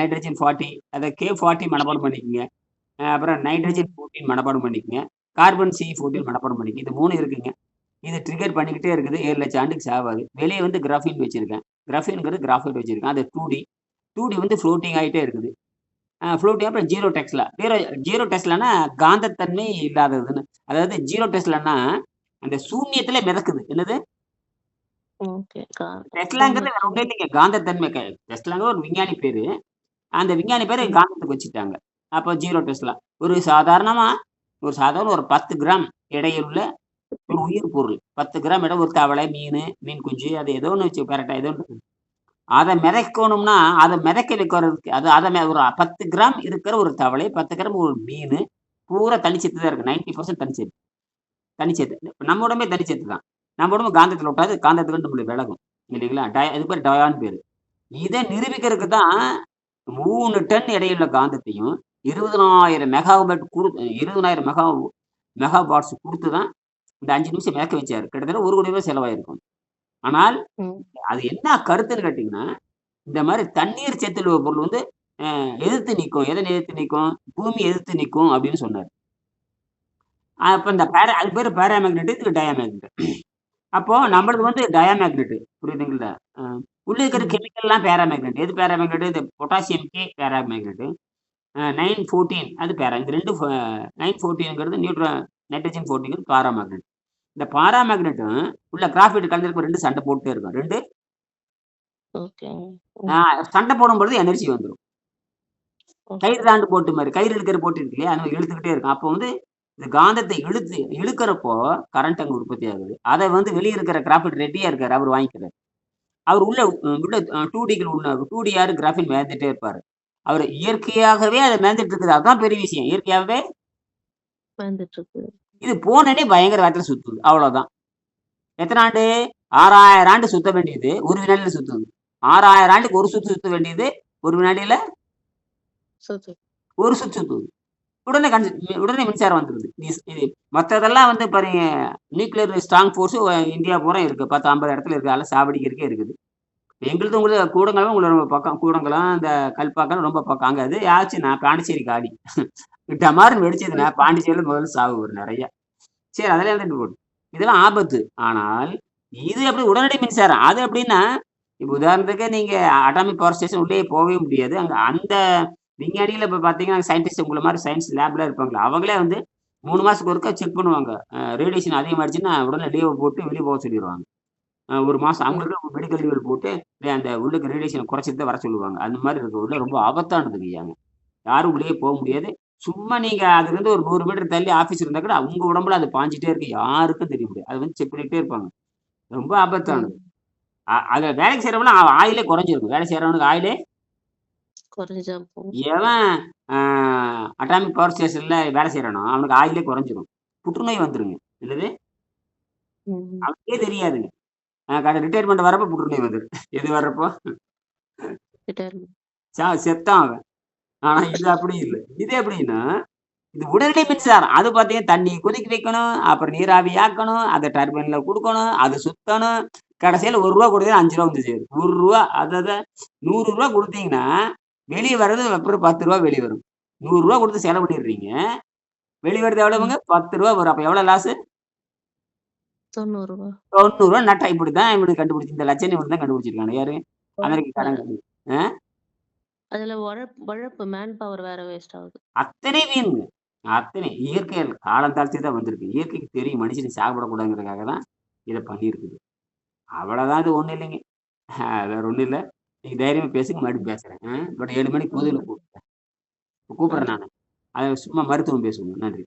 நைட்ரஜன் 40 அத K40 மனப்பாடம் பண்ணிக்கங்க. அப்புறம் நைட்ரஜன் ம். 14 மனப்பாடம் பண்ணிக்கங்க. கார்பன் C14 மனப்பாடம் பண்ணிக்கங்க. இது 3 இருக்குங்க. இது ட்ரிகர் பண்ணிக்கிட்டே இருக்குது. 7,00,000 ஆண்டுக்கு சாவாது. வெளிய வந்து கிராஃபீன் வச்சிருக்கேன். கிராஃபீன்ங்கிறது கிராஃபைட் வச்சிருக்கேன். அது 2D. 2D வந்து ஃப்ளோட்டிங் ஆயிட்டே இருக்குது. ஃப்ளோட்டிங் அப்புறம் 0 டெஸ்லா. 0 டெஸ்லான்னா காந்தத்தன்மை இல்லாததுன்னு. அதாவது 0 டெஸ்லான்னா அந்த சூன்யத்திலே மிதக்குது. என்னது? ஓகே. டெஸ்லாங்கிறது வேற பூமத்தில. ஒண்ணும் இல்லைங்க. காந்தத்தன்மை டெஸ்லாங்கிற ஒரு விஞ்ஞானி பேரு. அந்த விஞ்ஞானி பேரு ம். காந்தத்துக்கு வச்சுட்டாங்க. அப்ப 0 டெஸ்லா. ஒரு சாதாரணமா சாதாரண ஒரு 10 கிராம் எடையுள்ள ஒரு உயிர் பொருள். 10 கிராம் எடை ஒரு தவளை, மீன் குஞ்சு அது ஏதோ ஒண்ணு வச்சு பெரட்டை ஏதோ ஒண்ணு. அத மிதக்கணும்னா, அத மிதக்க வைக்கிறதுக்கு அது அத ஒரு 10 கிராம் இருக்கிற ஒரு தவளை, 10 கிராம் ஒரு மீனு, பூரா தனிச்சத்து தான் இருக்கு. 90% தனிச்சத்து. தனிச்சத்து. நம்ம உடம்பே தனிச்சத்து தான். நம்ம உடம்பு காந்தத்துல ஒட்டாது. காந்தத்துல இருந்து நம்மளுக்கு விலகும். இல்லைங்களா? அதுக்கு பேரு டயான்னு பேரு. இத நிரூபிக்கிறதுக்கு தான் 3 டன் எடையுள்ள காந்தத்தையும், 20,000 மெகாபைட் 20,000 மெகாவாட்ஸ் குடுத்து தான் இந்த 5 நிமிஷம் மிதக்க வச்சாரு. கிட்டத்தட்ட ரூ. 1,00,00,000 செலவாயிருக்கும். ஆனால் ம். அது என்ன கருத்துன்னு கேட்டீங்கன்னா, இந்த மாரி தண்ணீர் சத்துள்ள ஒரு பொருள் வந்து எதிர்த்து நிக்கும். எத எதிர்த்து நிக்கும்? பூமிய எதிர்த்து நிக்கும் அப்படின்னு சொன்னாரு. அப்ப இந்த அதுக்கு பேரு பேராமேக்னெட், இதுக்கு டயாமேக்னெட். அப்போ நம்மளது வந்து டயாமேக்னெட் புரியுதுங்களா? அ உள்ள இருக்கிற ம். கெமிக்கல்லாம் பேராமேக்னெட். எது பேராமேக்னெட்? இந்த பொட்டாசியம் பேராமேக்னெட். 914 அது இந்த 2 914ங்கிறது நைட்ரஜன் 14ங்கிறது பாராமேக்னெட். இந்த பாராமேக்னெட்டும் உள்ள கிராஃபைட் கலந்திருக்கும் 2 சண்டை போட்டுட்டே இருக்கும். 2 ஓகேங்க. ஆ ம். சண்டை போடும்பொழுது எனர்ஜி வந்துரும். கயிறு ஓகே. தாண்டு போட்டு மாரி. கயிறு இழுக்கிற போட்டு இருக்கு இல்லையா? அது மாரி இழுத்துக்கிட்டே இருக்கும். அப்போ வந்து இந்த காந்தத்தை இழுக்கிறப்போ கரண்ட் அங்க உற்பத்தி ஆகுது. அத வந்து வெளிய இருக்கிற கிராஃபைட் ரெட்டியா இருக்காரு. அவரு வாங்கிக்கிறாரு. அவரு உள்ள உள்ள 2Dக்குள்ள உள்ள 2D யாரு கிராஃபின் மிதந்துட்டே இருப்பாரு. அவரு இயற்கையாகவே அத மிதந்துட்டு இருக்குது. அதான் பெரிய விஷயம். இயற்கையாவே வந்துட்டுருக்கு. இது போனோனே பயங்கர வேகத்துல சுத்துது. அவ்வளோதான். எத்தன ஆண்டு? 6000 ஆண்டு சுத்த வேண்டியது, 1 வினாடில சுத்துது. 6000 ஆண்டுக்கு 1 சுத்து சுத்த வேண்டியது, 1 வினாடியில சூப்பர். 1 சுத்து சுத்துது. உடனே உடனே மின்சாரம் வந்துருது. இது மத்ததெல்லாம் வந்து பாருங்க நியூக்ளியர் ஸ்ட்ராங் ஃபோர்ஸ் இந்தியா பூரா இருக்கு. 10, 50 இடத்துல இருக்கு. அதெல்லாம் சாவடிக்கிறதுக்கே இருக்குது. எங்களுது உங்களுது கூடங்குளம் உங்களது ரொம்ப பக்கம். கூடங்குளம், இந்த கல்பாக்கம் ரொம்ப பக்கம். அங்க அது ஆச்சுன்னா பாண்டிச்சேரி காலி. டமார்ன்னு வெடிச்சதுன்னா ம். பாண்டிச்சேரியில முதல்ல சாவு வரும் நெறைய. சரி அதெல்லாம் இருந்துட்டு போட்டும். இதெல்லாம் ஆபத்து. ஆனால் இது எப்படி உடனடி மின்சாரம். அது எப்படின்னா, இப்ப உதாரணத்துக்கு நீங்க அட்டாமிக் பவர் ஸ்டேஷன் உள்ளயே போவே முடியாது. அங்க அந்த விஞ்ஞானிகள் இப்ப பார்த்தீங்கன்னா, சயின்டிஸ்ட் உங்கள மாரி சயன்ஸ் லேப்ல இருப்பாங்கல்ல. அவங்களே வந்து 3 மாசத்துக்கு ஒருக்கா செக் பண்ணுவாங்க. ரேடியேஷன் அதிகமாயிடுச்சுன்னா, உடனே லீவ போட்டு வெளிய போக சொல்லிருவாங்க. 1 மாசம் ம். அவங்களுக்கு மெடிக்கல் லீவ் போட்டு அந்த உள்ள இருக்க ரேடியேஷன குறைச்சிட்டு தான் வர சொல்லுவாங்க. அந்த மாரி இருக்கு. உள்ள ரொம்ப ஆபத்தானதுங்கய்யா. யாரும் உள்ளயே போ முடியாது. சும்மா நீங்க அதுலருந்து ஒரு 100 மீட்டர் தள்ளி ஆஃபீஸ் இருந்தா கூட, உங்க உடம்புல அது பாய்ஞ்சுட்டே இருக்கு. யாருக்கும் தெரிய முடியாது. அது வந்து செக் பண்ணிக்கிட்டே இருப்பாங்க. ரொம்ப ஆபத்தானது. ம். அதுல வேலைக்கு செய்றவன்லாம் ஆயுளே குறைஞ்சிருக்கும். வேலை செய்றவனுக்கு ஆயுளே குறைஞ்சா போகும். எவன் அ அட்டாமிக் பவர் ஸ்டேஷன்ல வேலை செய்றானோ, அவனுக்கு ஆயுளே குறைஞ்சிரும். புற்றுநோய் வந்துருங்க. என்னது? ம். அவனுக்கே தெரியாதுங்க. ரிட்டயர்மென்ட் வரப்ப புற்றுநோய் வந்துரும். எது வர்றப்போ? ரிட்டயர்மென்ட். செத்தான் அவன். ஆனா இது அப்படி இல்ல. இது எப்படின்னா, இது உடனடி மின்சாரம். அது பார்த்தீங்கன்னா, தண்ணிய கொதிக்க வைக்கணும், அப்புறம் நீராவியாக்கணும், அத டர்பைன்ல குடுக்கணும், அது சுத்தணும். கடைசியில ரூ. 1 குடுத்தீங்கன்னா ரூ. 5 வந்து சேரும். ரூ. 100 அதத ரூ. 100 குடுத்தீங்கன்னா, வெளிய வர்றது அப்புறம் ரூ. 10 வெளிய வரும். ரூ. 100 குடுத்து செலவு பண்ணிடுறீங்க. வெளிய வரது ம். எவ்வளவுங்க? ரூ. 10 வரும். அப்ப எவ்வளவு லாஸு? ரூ. 90. ரூ. 90 நட்டா இப்படித்தான் இவனுக்கு கண்டுபிடிச்சு இந்த லட்சணம் இவன் தான் கண்டுபிடிச்சிருக்கானுங்க. யாரு? உழைப்பு. அமெரிக்காக்காரன் அ அதுல உழைப்பு மேன் பவர் வேற வேஸ்ட் ஆகுது. அத்தனை வீண்ங்க. அத்தனை இயற்கை காலம் தாழ்த்தி தான் வந்திருக்கு. இயற்கைக்கு தெரியும் மனுஷன் சாகப்படக்கூடாதுங்கிறதுக்காக தான் இத பண்ணியிருக்குது. அவ்வளவுதான் இது ஒண்ணும் இல்லைங்க. வேற ஒண்ணும் இல்ல. நீங்க தைரியமா பேசுங்க மறுபடியும் பேசுறேன். பட் 7 மணிக்கு பொதுல ம். கூப்பிடுறேன் நன்றி. நானு. அது சும்மா மருத்துவம் பேசுவோம். நன்றி.